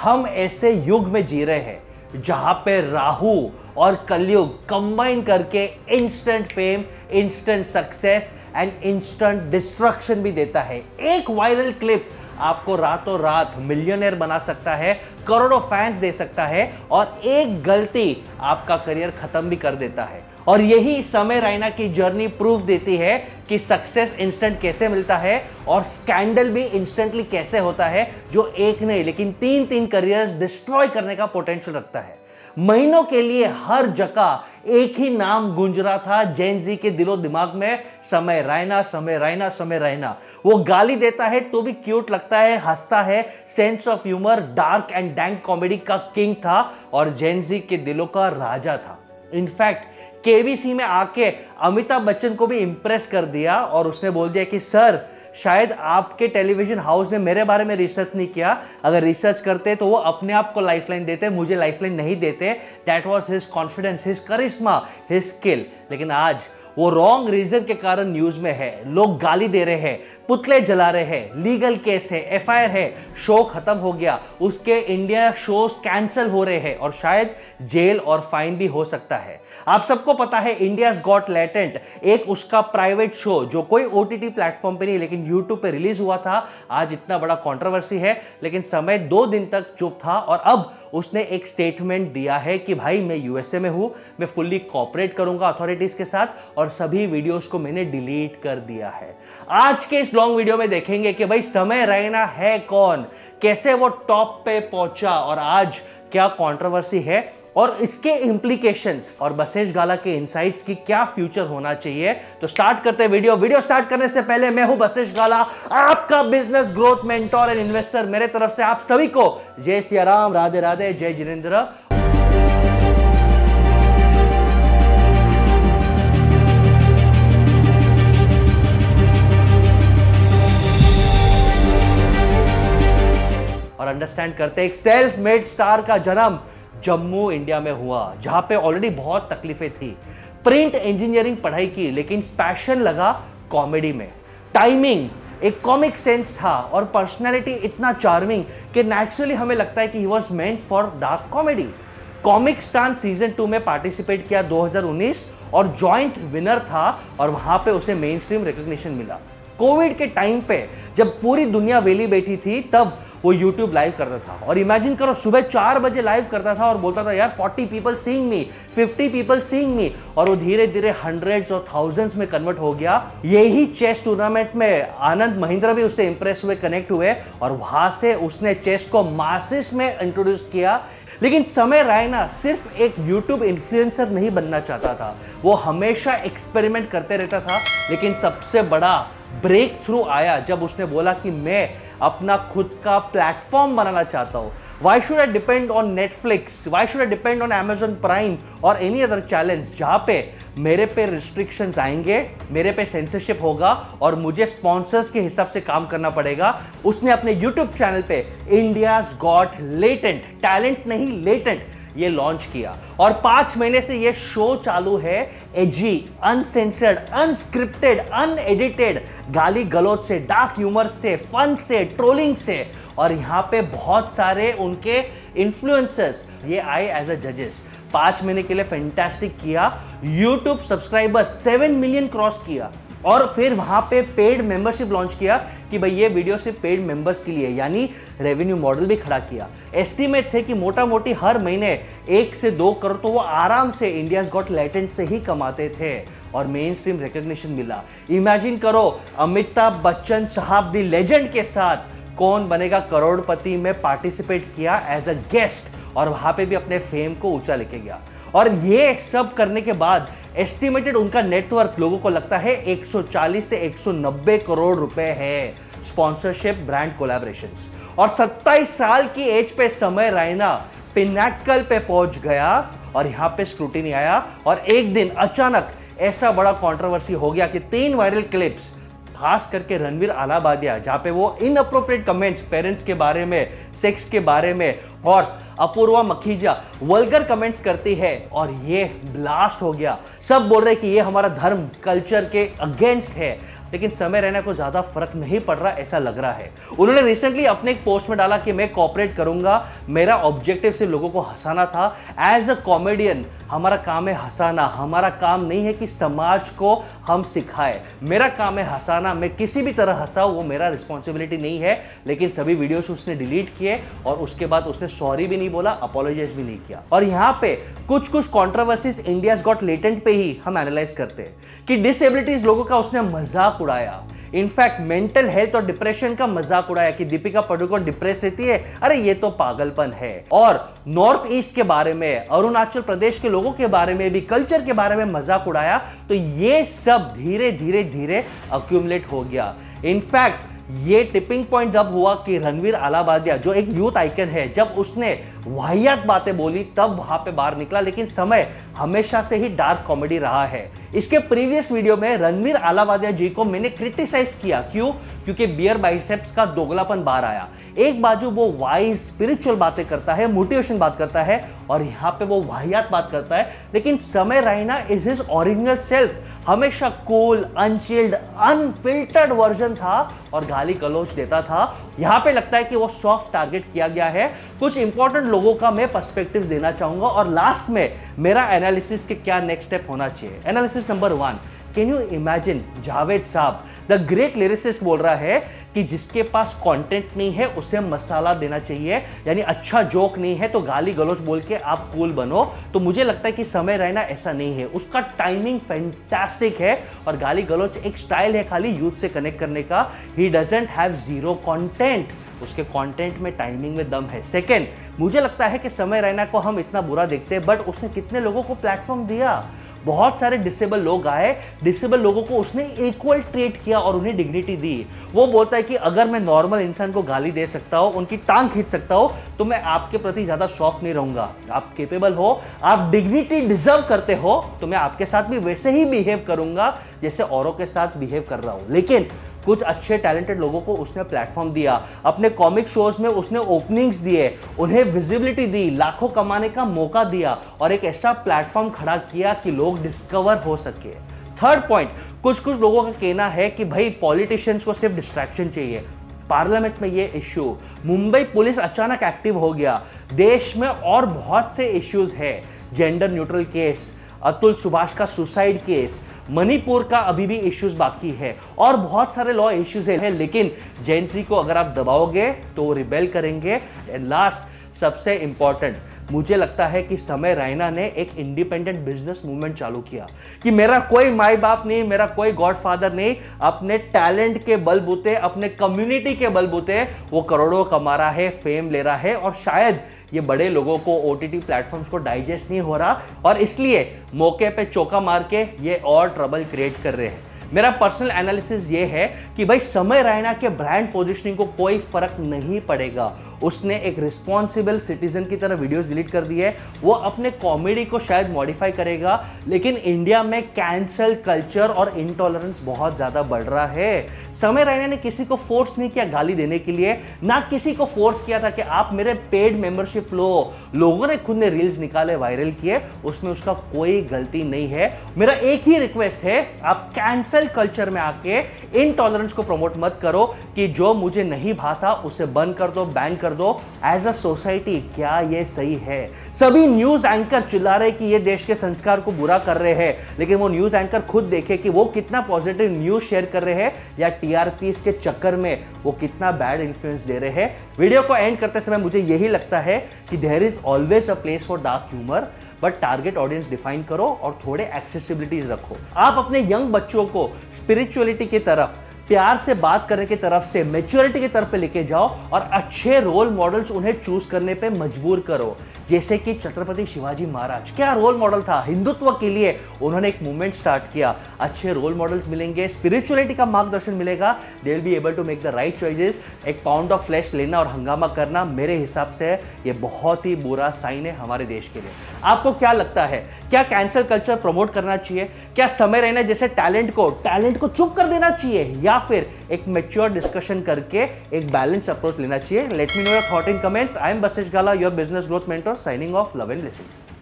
हम ऐसे युग में जी रहे हैं जहां पे राहु और कलयुग कंबाइन करके instant fame, instant success and instant destruction भी देता है। एक वायरल क्लिप आपको रातों रात मिलियनेयर बना सकता है, करोड़ों फैंस दे सकता है, और एक गलती आपका करियर खत्म भी कर देता है। और यही समय रैना की जर्नी प्रूफ देती है कि सक्सेस इंस्टेंट कैसे मिलता है और स्कैंडल भी इंस्टेंटली कैसे होता है, जो एक नहीं लेकिन तीन तीन करियर्स डिस्ट्रॉय करने का पोटेंशियल रखता है। महीनों के लिए हर जगह एक ही नाम गूंज रहा था जेन जी के दिलो दिमाग में, समय रैना, समय रैना, समय रैना। वो गाली देता है तो भी क्यूट लगता है, हंसता है, sense of humour, dark and dank comedy का किंग था और जेन जी के दिलों का राजा था। इनफैक्ट केबीसी में आके अमिताभ बच्चन को भी इंप्रेस कर दिया और उसने बोल दिया कि सर, शायद आपके टेलीविजन हाउस ने मेरे बारे में रिसर्च नहीं किया, अगर रिसर्च करते तो वो अपने आप को लाइफलाइन देते, मुझे लाइफलाइन नहीं देते। That was his confidence, his charisma, his skill. लेकिन आज वो रॉन्ग रीजन के कारण न्यूज में है, लोग गाली दे रहे हैं, पुतले जला रहे हैं, लीगल केस है, एफआईआर है, शो खत्म हो गया, उसके इंडिया शोज कैंसिल हो रहे हैं और शायद जेल और फाइन भी हो सकता है। आप सबको पता है इंडियाज गॉट टैलेंट, एक उसका प्राइवेट शो जो कोई ओटीटी प्लेटफॉर्म पे नहीं लेकिन यूट्यूब पे रिलीज हुआ था, आज इतना बड़ा कंट्रोवर्सी है। लेकिन समय 2 दिन तक चुप था और अब उसने एक स्टेटमेंट दिया है कि भाई मैं यूएसए में हूं, मैं फुल्ली कोऑपरेट करूंगा अथॉरिटीज के साथ और सभी वीडियोस को मैंने डिलीट कर दिया है। आज के इस लॉन्ग वीडियो में देखेंगे कि भाई समय रैना है कौन, कैसे वो टॉप पे पहुंचा और आज क्या कंट्रोवर्सी है और इसके इंप्लीकेशंस और बसेश गाला के इनसाइट्स की क्या फ्यूचर होना चाहिए। तो स्टार्ट करते हैं वीडियो स्टार्ट करने से पहले मैं हूं बसेश गाला, आपका business growth mentor and investor. मेरे तरफ से आप सभी को जय सिया राम, राधे राधे, जय जिनेंद्र। और अंडरस्टैंड करते एक सेल्फ मेड स्टार का जन्म जम्मू इंडिया में हुआ, जहां पे ऑलरेडी बहुत तकलीफें थी। प्रिंट इंजीनियरिंग पढ़ाई की लेकिन पैशन लगा कॉमेडी में। टाइमिंग, एक कॉमिक सेंस था और पर्सनैलिटी इतना चार्मिंग कि नेचुरली हमें लगता है कि he was meant for dark comedy. Comicstaan season 2 में पार्टिसिपेट किया 2019 और जॉइंट विनर था और वहां पे उसे मेन स्ट्रीम रिकॉग्निशन मिला। कोविड के टाइम पे जब पूरी दुनिया वेली बैठी थी तब वो YouTube लाइव करता था और इमेजिन करो सुबह 4 बजे लाइव करता था और बोलता था यार 40 पीपल सीइंग मी, 50 पीपल सीइंग मी, और वो धीरे धीरे हंड्रेड्स और थाउजेंड्स में कन्वर्ट हो गया। यही चेस टूर्नामेंट में आनंद महिंद्रा भी उससे इंप्रेस हुए, कनेक्ट हुए और वहां से उसने चेस को मासेस में इंट्रोड्यूस किया। लेकिन समय रैना सिर्फ एक YouTube इन्फ्लुएंसर नहीं बनना चाहता था, वो हमेशा एक्सपेरिमेंट करते रहता था। लेकिन सबसे बड़ा ब्रेक थ्रू आया जब उसने बोला कि मैं अपना खुद का प्लेटफॉर्म बनाना चाहता हूं। Why should I depend on Netflix? Why should I depend on Amazon Prime or any other challenge जहां पे मेरे पे रिस्ट्रिक्शंस आएंगे, मेरे पे सेंसरशिप होगा और मुझे स्पॉन्सर्स के हिसाब से काम करना पड़ेगा। उसने अपने YouTube चैनल पे इंडियाज गॉट लेटेंट, टैलेंट नहीं लेटेंट, ये लॉन्च किया और 5 महीने से ये शो चालू है। एजी, अनसेंसर्ड, अनस्क्रिप्टेड, अनएडिटेड, गाली गलौज से, डार्क ह्यूमर से, फन से, ट्रोलिंग से, और यहाँ पे बहुत सारे उनके इन्फ्लुएंसर्स ये आए एज अ जजेस। 5 महीने के लिए फैंटास्टिक किया। यूट्यूब सब्सक्राइबर 7 मिलियन क्रॉस किया और फिर वहां पे पेड मेंबरशिप लॉन्च किया कि भाई ये वीडियो सिर्फ पेड मेंबर्स के लिए, यानी रेवेन्यू मॉडल भी खड़ा किया। एस्टिमेट्स है कि मोटा मोटी हर महीने 1 से 2 करोड़ तो वो आराम से इंडियाज गॉट टैलेंट से ही कमाते थे और मेन स्ट्रीम रिकॉग्निशन मिला। इमेजिन करो अमिताभ बच्चन साहब दी लेजेंड के साथ कौन बनेगा करोड़पति में पार्टिसिपेट किया एज अ गेस्ट और वहां पे भी अपने फेम को ऊंचा लेके गया। और ये सब करने के बाद एस्टिमेटेड उनका नेटवर्क लोगों को लगता है 140 से 190 करोड़ रुपए है, स्पॉन्सरशिप, ब्रांड कोलैबोरेशंस। और 27 साल की एज पे समय रैना पिनैकल पे पहुंच गया और यहां पे स्क्रूटिनी आया और एक दिन अचानक ऐसा बड़ा कंट्रोवर्सी हो गया कि 3 वायरल क्लिप्स, खास करके रणवीर अलाहाबादिया, जहां पे वो इनअप्रोप्रिएट कमेंट्स पेरेंट्स के बारे में, सेक्स के बारे में और अपूर्वा मखीजा वल्गर कमेंट्स करती है और ये ब्लास्ट हो गया। सब बोल रहे कि ये हमारा धर्म, कल्चर के अगेंस्ट है। लेकिन समय रैना को ज्यादा फर्क नहीं पड़ रहा ऐसा लग रहा है। उन्होंने रिसेंटली अपने एक पोस्ट में डाला कि मैं कोऑपरेट करूंगा, मेरा ऑब्जेक्टिव सिर्फ लोगों को हंसाना था। एज अ कॉमेडियन हमारा काम है हंसाना, हमारा काम नहीं है कि समाज को हम सिखाए। मेरा काम है हंसाना, मैं किसी भी तरह हंसाऊं वो मेरा रिस्पॉन्सिबिलिटी नहीं है। लेकिन सभी वीडियोस उसने डिलीट किए और उसके बाद उसने सॉरी भी नहीं बोला, अपोलोजाइज भी नहीं किया। और यहां पे कुछ कंट्रोवर्सीज इंडियाज गॉट लेटेंट पे ही हम एनालाइज करते हैं कि डिसेबिलिटीज लोगों का उसने मजाक उड़ाया। इनफैक्ट मेंटल हेल्थ और डिप्रेशन का मजाक उड़ाया कि दीपिका पादुकोण डिप्रेस रहती है, अरे ये तो पागलपन है। और नॉर्थ ईस्ट के बारे में, अरुणाचल प्रदेश के लोगों के बारे में भी, कल्चर के बारे में मजाक उड़ाया। तो ये सब धीरे धीरे धीरे अक्यूमुलेट हो गया। इनफैक्ट ये टिपिंग पॉइंट जब हुआ कि रणवीर अलाहाबादिया जो एक यूथ आइकन है, जब उसने वाहियात बातें बोली तब वहां पे बाहर निकला। लेकिन समय हमेशा से ही डार्क कॉमेडी रहा है। इसके प्रीवियस वीडियो में रणवीर अलाहाबादिया जी को मैंने क्रिटिसाइज किया, क्यों? क्योंकि बियर बाइसेप्स का दोगलापन बाहर आया। एक बाजू वो वाइज स्पिरिचुअल बातें करता है, मोटिवेशन बात करता है, और यहां पे वो वाहियात बात करता है। लेकिन समय Raina is his original self, हमेशा कूल, अनचिल्ड, अनफिल्टर्ड वर्जन था और गाली गलौज देता था। यहां पे लगता है कि वो सॉफ्ट टारगेट किया गया है। कुछ इंपॉर्टेंट लोगों का मैं पर्सपेक्टिव देना चाहूंगा और लास्ट में मेरा एनालिसिस के क्या नेक्स्ट स्टेप होना चाहिए। Analysis number 1, can you imagine Javed साहब द ग्रेट लिरिसिस्ट बोल रहा है कि जिसके पास कंटेंट नहीं है उसे मसाला देना चाहिए, यानी अच्छा जोक नहीं है तो गाली गलौज बोल के आप कूल बनो। तो मुझे लगता है कि समय रैना ऐसा नहीं है, उसका टाइमिंग फैंटास्टिक है और गाली गलौज एक स्टाइल है खाली यूथ से कनेक्ट करने का। He doesn't have zero content, उसके कंटेंट में, टाइमिंग में दम है। सेकंड, मुझे लगता है कि समय रैना को हम इतना बुरा देखते हैं, बट उसने कितने लोगों को प्लेटफॉर्म दिया। बहुत सारे डिसेबल लोग आए, डिसेबल लोगों को उसने इक्वल ट्रीट किया और उन्हें डिग्निटी दी। वो बोलता है कि अगर मैं नॉर्मल इंसान को गाली दे सकता हूं, उनकी टांग खींच सकता हूं, तो मैं आपके प्रति ज्यादा सॉफ्ट नहीं रहूंगा। आप केपेबल हो, आप डिग्निटी डिजर्व करते हो, तो मैं आपके साथ भी वैसे ही बिहेव करूंगा जैसे औरों के साथ बिहेव कर रहा हूं। लेकिन कुछ अच्छे टैलेंटेड लोगों को उसने प्लेटफॉर्म दिया, अपने कॉमिक शोज में उसने ओपनिंग्स दिए, उन्हें विजिबिलिटी दी, लाखों कमाने का मौका दिया और एक ऐसा प्लेटफॉर्म खड़ा किया कि लोग डिस्कवर हो सके। थर्ड पॉइंट, कुछ लोगों का कहना है कि भाई पॉलिटिशियंस को सिर्फ डिस्ट्रैक्शन चाहिए। पार्लियामेंट में ये इश्यू, मुंबई पुलिस अचानक एक्टिव हो गया, देश में और बहुत से इश्यूज है, gender neutral case, Atul Subhash का सुसाइड केस, मणिपुर का अभी भी इश्यूज बाकी है और बहुत सारे लॉ इश्यूज हैं। लेकिन जेएनसी को अगर आप दबाओगे तो वो रिबेल करेंगे। एंड लास्ट, सबसे इंपॉर्टेंट, मुझे लगता है कि समय रैना ने एक इंडिपेंडेंट बिजनेस मूवमेंट चालू किया कि मेरा कोई माई बाप नहीं, मेरा कोई गॉडफादर नहीं, अपने टैलेंट के बलबूते, अपने कम्युनिटी के बलबूते वो करोड़ों कमा रहा है, फेम ले रहा है और शायद ये बड़े लोगों को ओटीटी प्लेटफॉर्म्स को डाइजेस्ट नहीं हो रहा और इसलिए मौके पे चौका मार के ये और ट्रबल क्रिएट कर रहे हैं। मेरा पर्सनल एनालिसिस ये है कि भाई समय रैना के ब्रांड पोजीशनिंग को कोई फर्क नहीं पड़ेगा। उसने एक रिस्पॉन्सिबल सिटीजन की तरह वीडियोस डिलीट कर दी है, वो अपने कॉमेडी को शायद मॉडिफाई करेगा, लेकिन इंडिया में कैंसल कल्चर और इंटॉलरेंस बहुत ज्यादा बढ़ रहा है। समय रैना ने किसी को फोर्स नहीं किया गाली देने के लिए, ना किसी को फोर्स किया था कि आप मेरे पेड मेंबरशिप लो। लोगों ने खुद ने रील्स निकाले, वायरल किए, उसमें उसका कोई गलती नहीं है। मेरा एक ही रिक्वेस्ट है, आप कैंसल कल्चर में आके इनटॉलरेंस को प्रमोट मत करो कि जो मुझे नहीं भाता उसे बंद कर दो, बैन कर दो। एज अ सोसाइटी क्या ये सही है? सभी न्यूज एंकर चिल्ला रहे कि ये देश के संस्कार को बुरा कर रहे हैं, लेकिन वो न्यूज एंकर खुद देखे कि वो कितना पॉजिटिव न्यूज शेयर कर रहे हैं या टीआरपी के चक्कर में वो कितना बैड इन्फ्लुएंस दे रहे हैं। वीडियो को एंड करते समय मुझे यही लगता है कि there is always a place for dark humour, but target audience define करो और थोड़े एक्सेसिबिलिटीज रखो। आप अपने यंग बच्चों को स्पिरिचुअलिटी की तरफ, प्यार से बात करने की तरफ से मैच्योरिटी की तरफ पे लेके जाओ और अच्छे रोल मॉडल्स उन्हें चूज करने पे मजबूर करो। जैसे कि छत्रपति शिवाजी महाराज क्या रोल मॉडल था, हिंदुत्व के लिए उन्होंने एक मूवमेंट स्टार्ट किया। अच्छे रोल मॉडल्स मिलेंगे, स्पिरिचुअलिटी का मार्गदर्शन मिलेगा, they will be able to make the right choices. एक पाउंड ऑफ फ्लैश लेना और हंगामा करना मेरे हिसाब से ये बहुत ही बुरा साइन है हमारे देश के लिए। आपको क्या लगता है, क्या कैंसल कल्चर प्रमोट करना चाहिए? क्या समय रैना जैसे टैलेंट को चुप कर देना चाहिए या फिर एक मैच्योर डिस्कशन करके एक बैलेंस अप्रोच लेना चाहिए? Let me know your thought in comments. I am Basesh Gala, your business growth mentor, signing off. Love and blessings.